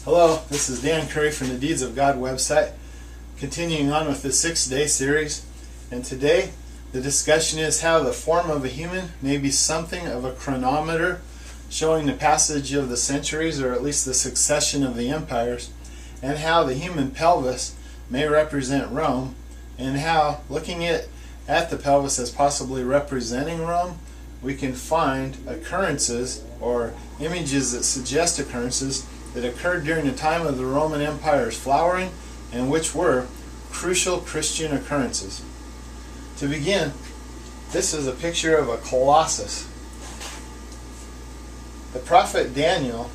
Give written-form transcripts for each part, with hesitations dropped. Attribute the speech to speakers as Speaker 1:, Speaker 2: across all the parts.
Speaker 1: Hello, this is Dan Curry from the Deeds of God website, continuing on with the 6-day series. And today the discussion is how the form of a human may be something of a chronometer, showing the passage of the centuries, or at least the succession of the empires, and how the human pelvis may represent Rome, and how, looking at the pelvis as possibly representing Rome, we can find occurrences or images that suggest occurrences that occurred during the time of the Roman Empire's flowering, and which were crucial Christian occurrences. To begin, this is a picture of a colossus. The prophet Daniel,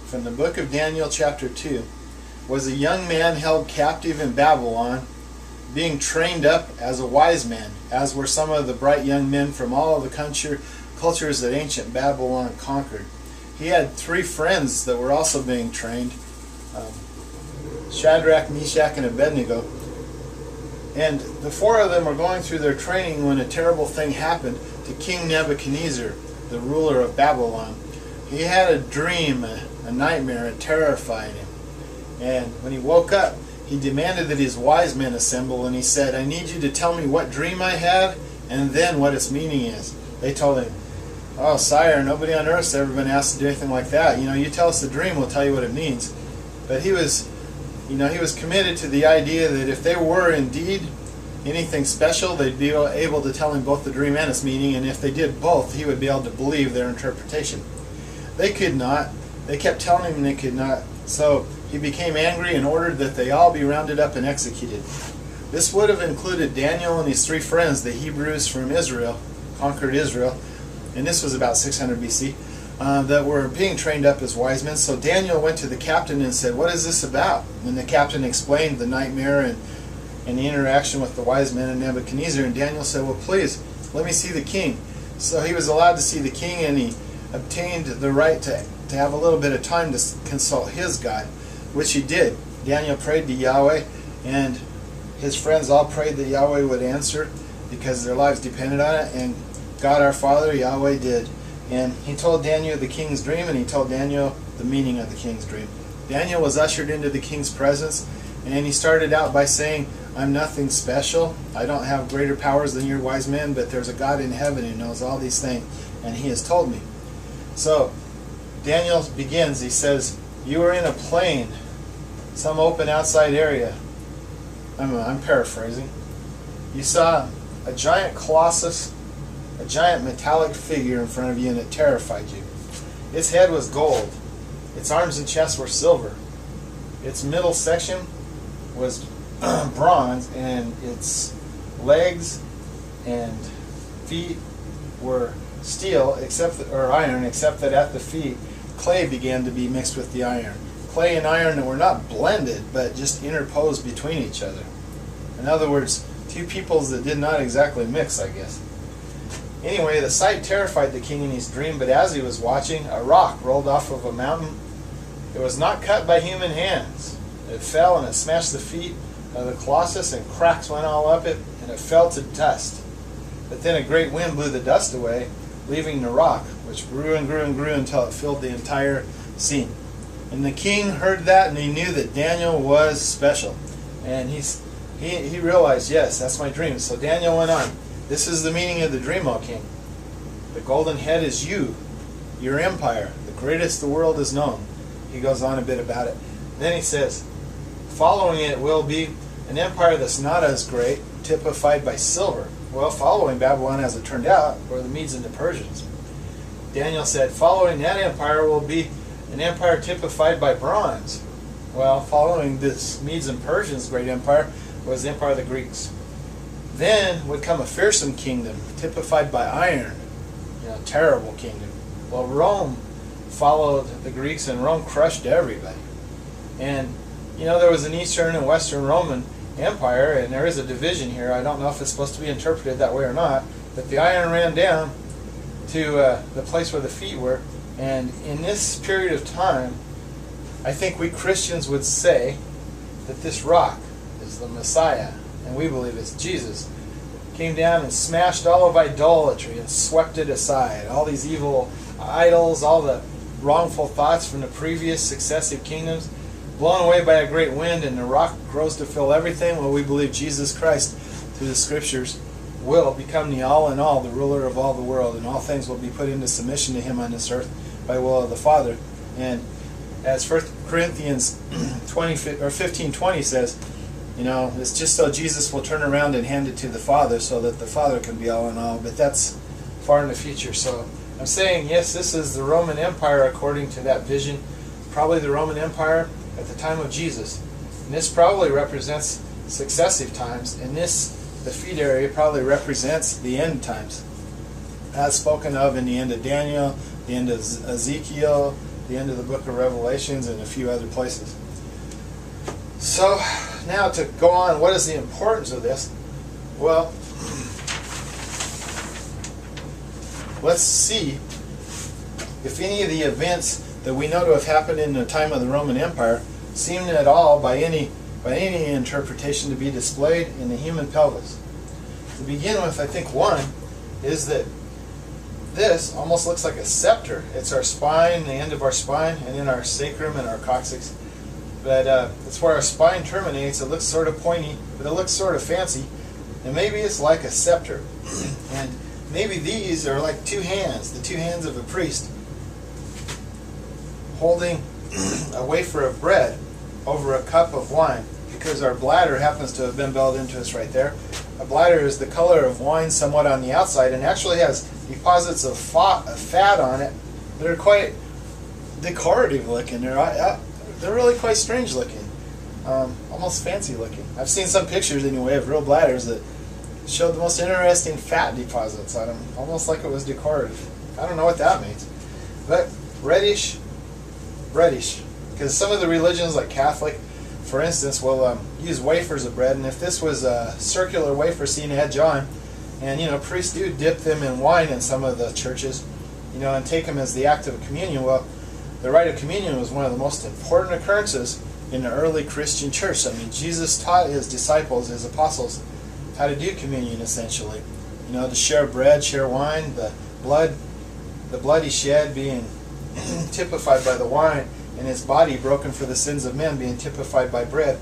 Speaker 1: from the book of Daniel chapter 2, was a young man held captive in Babylon, being trained up as a wise man, as were some of the bright young men from all of the cultures that ancient Babylon conquered. He had 3 friends that were also being trained, Shadrach, Meshach, and Abednego. And the 4 of them were going through their training when a terrible thing happened to King Nebuchadnezzar, the ruler of Babylon. He had a dream, a nightmare. It terrified him. And when he woke up, he demanded that his wise men assemble, and he said, "I need you to tell me what dream I had and then what its meaning is." They told him, "Oh, sire, nobody on earth's ever been asked to do anything like that. You tell us the dream, we'll tell you what it means." But he was committed to the idea that if they were indeed anything special, they'd be able to tell him both the dream and its meaning, and if they did both, he would be able to believe their interpretation. They could not. They kept telling him they could not. So he became angry and ordered that they all be rounded up and executed. This would have included Daniel and his 3 friends, the Hebrews from Israel, conquered Israel, and this was about 600 BC, that were being trained up as wise men. So Daniel went to the captain and said, "What is this about?" And the captain explained the nightmare and the interaction with the wise men and Nebuchadnezzar. And Daniel said, "Well, please, let me see the king." So he was allowed to see the king, and he obtained the right to have a little bit of time to consult his God, which he did. Daniel prayed to Yahweh, and his friends all prayed that Yahweh would answer because their lives depended on it, and God our Father, Yahweh, did. And he told Daniel the king's dream, and he told Daniel the meaning of the king's dream. Daniel was ushered into the king's presence, and he started out by saying, "I'm nothing special. I don't have greater powers than your wise men, but there's a God in heaven who knows all these things, and he has told me." So Daniel begins, he says, "You were in a plain, some open outside area." I'm paraphrasing. "You saw a giant colossus, a giant metallic figure in front of you, and it terrified you. Its head was gold. Its arms and chest were silver. Its middle section was bronze, and its legs and feet were steel, or iron, except that at the feet clay began to be mixed with the iron. Clay and iron that were not blended, but just interposed between each other. In other words, 2 peoples that did not exactly mix, I guess." Anyway, the sight terrified the king in his dream, but as he was watching, a rock rolled off of a mountain. It was not cut by human hands. It fell and it smashed the feet of the colossus, and cracks went all up it, and it fell to dust. But then a great wind blew the dust away, leaving the rock, which grew and grew and grew until it filled the entire scene. And the king heard that, and he knew that Daniel was special. And he realized, yes, that's my dream. So Daniel went on. "This is the meaning of the dream, O king. The golden head is you, your empire, the greatest the world has known." He goes on a bit about it. Then he says, "Following it will be an empire that's not as great, typified by silver." Well, following Babylon, as it turned out, were the Medes and the Persians. Daniel said, "Following that empire will be an empire typified by bronze." Well, following this Medes and Persians' great empire was the empire of the Greeks. Then would come a fearsome kingdom, typified by iron, terrible kingdom. Well, Rome followed the Greeks, and Rome crushed everybody. And, there was an Eastern and Western Roman Empire, and there is a division here. I don't know if it's supposed to be interpreted that way or not, but the iron ran down to the place where the feet were. And in this period of time, I think we Christians would say that this rock is the Messiah, and we believe it's Jesus. Came down and smashed all of idolatry and swept it aside. All these evil idols, all the wrongful thoughts from the previous successive kingdoms, blown away by a great wind, and the rock grows to fill everything. Well, we believe Jesus Christ, through the Scriptures, will become the all in all, the ruler of all the world, and all things will be put into submission to him on this earth by will of the Father. And as 1 Corinthians 15:20 says, it's just so Jesus will turn around and hand it to the Father so that the Father can be all in all. But that's far in the future. So I'm saying, yes, this is the Roman Empire according to that vision. Probably the Roman Empire at the time of Jesus. And this probably represents successive times. And this, the feet area, probably represents the end times. As spoken of in the end of Daniel, the end of Ezekiel, the end of the book of Revelations, and a few other places. So, now to go on, what is the importance of this? Well, let's see if any of the events that we know to have happened in the time of the Roman Empire seem at all, by any interpretation, to be displayed in the human pelvis. To begin with, I think one is that this almost looks like a scepter. It's our spine, the end of our spine, and then our sacrum and our coccyx. But it's where our spine terminates. It looks sort of pointy, but it looks sort of fancy. And maybe it's like a scepter. And maybe these are like two hands, the two hands of a priest, holding a wafer of bread over a cup of wine, because our bladder happens to have been built into us right there. A bladder is the color of wine somewhat on the outside, and actually has deposits of fat on it that are quite decorative looking. They're really quite strange looking, almost fancy looking. I've seen some pictures anyway of real bladders that showed the most interesting fat deposits on them, almost like it was decorative. I don't know what that means, but reddish, because some of the religions, like Catholic, for instance, will use wafers of bread, and if this was a circular wafer seen edge on, and priests do dip them in wine in some of the churches, and take them as the act of communion. Well, the rite of communion was one of the most important occurrences in the early Christian church. I mean, Jesus taught his disciples, his apostles, how to do communion, essentially. To share bread, share wine, the blood he shed being typified by the wine, and his body broken for the sins of men being typified by bread.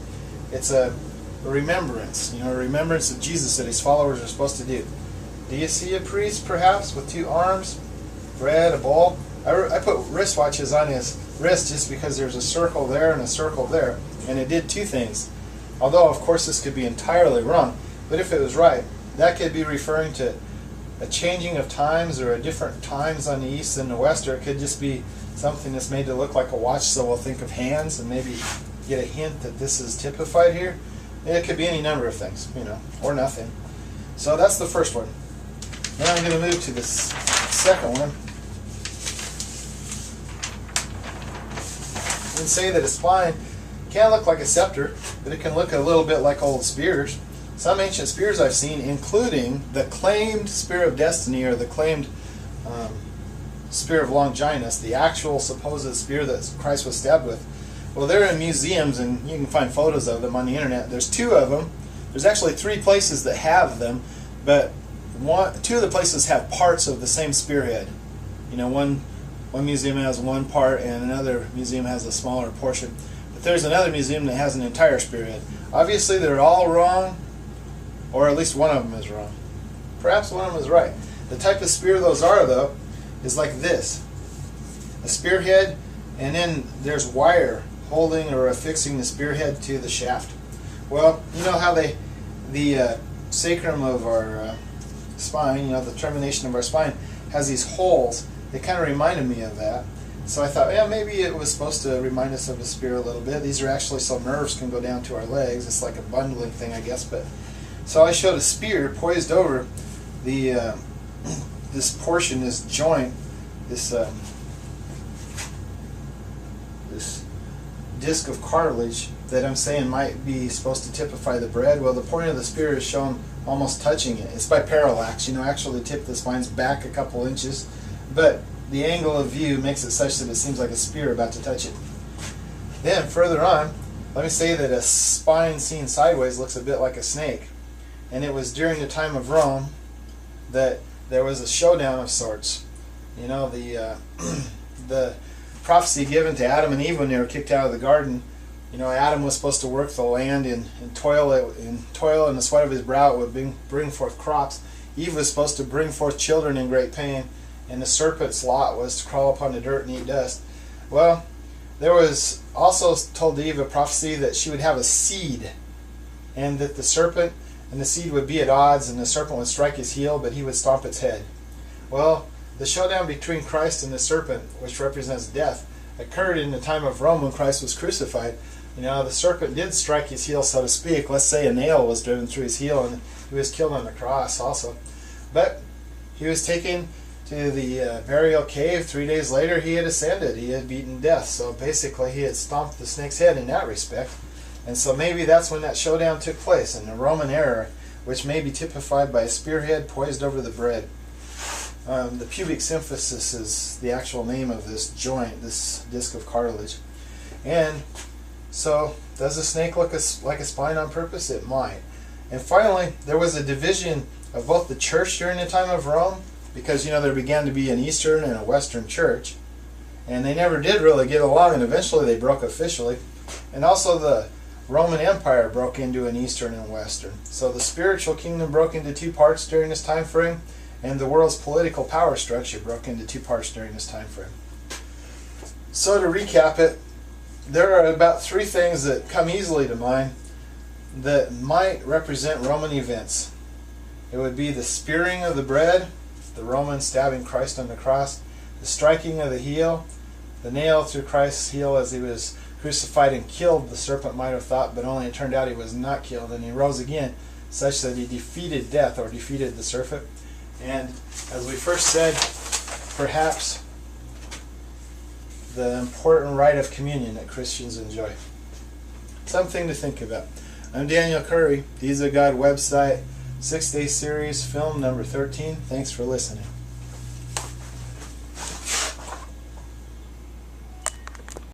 Speaker 1: It's a remembrance, a remembrance of Jesus that his followers are supposed to do. Do you see a priest, perhaps, with two arms, bread, a bowl? I put wristwatches on his wrist just because there's a circle there and a circle there, and it did two things. Although, of course, this could be entirely wrong, but if it was right, that could be referring to a changing of times, or a different times on the east and the west, or it could just be something that's made to look like a watch, so we'll think of hands and maybe get a hint that this is typified here. It could be any number of things, or nothing. So that's the first one. Now I'm going to move to the second one. You can say that a spine can look like a scepter, but it can look a little bit like old spears. Some ancient spears I've seen, including the claimed spear of destiny, or the claimed spear of Longinus, the actual supposed spear that Christ was stabbed with. Well, they're in museums, and you can find photos of them on the internet. There's two of them. There's actually three places that have them, but two of the places have parts of the same spearhead. One museum has one part, and another museum has a smaller portion. But there's another museum that has an entire spearhead. Obviously, they're all wrong, or at least one of them is wrong. Perhaps one of them is right. The type of spear those are, though, is like this. A spearhead, and then there's wire holding or affixing the spearhead to the shaft. Well, you know how the sacrum of our spine, the termination of our spine, has these holes. They kind of reminded me of that. So I thought, yeah, maybe it was supposed to remind us of a spear a little bit. These are actually so nerves can go down to our legs. It's like a bundling thing, I guess. But so I showed a spear poised over the this portion, this joint, this disc of cartilage that I'm saying might be supposed to typify the bread. Well, the point of the spear is shown almost touching it. It's by parallax. Actually the tip of the spine's back a couple inches, but the angle of view makes it such that it seems like a spear about to touch it. Then further on, let me say that a spine seen sideways looks a bit like a snake. And it was during the time of Rome that there was a showdown of sorts. The prophecy given to Adam and Eve when they were kicked out of the garden You know, Adam was supposed to work the land and toil in the sweat of his brow it would bring forth crops. Eve was supposed to bring forth children in great pain, and the serpent's lot was to crawl upon the dirt and eat dust. Well, there was also told to Eve a prophecy that she would have a seed, and that the serpent and the seed would be at odds, and the serpent would strike his heel, but he would stomp its head. Well, the showdown between Christ and the serpent, which represents death, occurred in the time of Rome when Christ was crucified. You know, the serpent did strike his heel, so to speak. Let's say a nail was driven through his heel, and he was killed on the cross also. But he was taken to the burial cave. 3 days later, he had ascended. He had beaten death. So basically, he had stomped the snake's head in that respect. And so maybe that's when that showdown took place, in the Roman era, which may be typified by a spearhead poised over the bread. The pubic symphysis is the actual name of this joint, this disc of cartilage. And so, does the snake look like a spine on purpose? It might. And finally, there was a division of both the church during the time of Rome, because, you know, there began to be an Eastern and a Western church, and they never did really get along, and eventually they broke officially. And also the Roman Empire broke into an Eastern and Western. So the spiritual kingdom broke into two parts during this time frame, and the world's political power structure broke into two parts during this time frame. So to recap it, there are about three things that come easily to mind that might represent Roman events. It would be the spearing of the bread, the Romans stabbing Christ on the cross, the striking of the heel, the nail through Christ's heel as he was crucified and killed, the serpent might have thought, but only it turned out he was not killed, and he rose again, such that he defeated death, or defeated the serpent. And as we first said, perhaps the important rite of communion that Christians enjoy. Something to think about. I'm Daniel Curry, These Are God website, 6-day series, film number 13. Thanks for listening.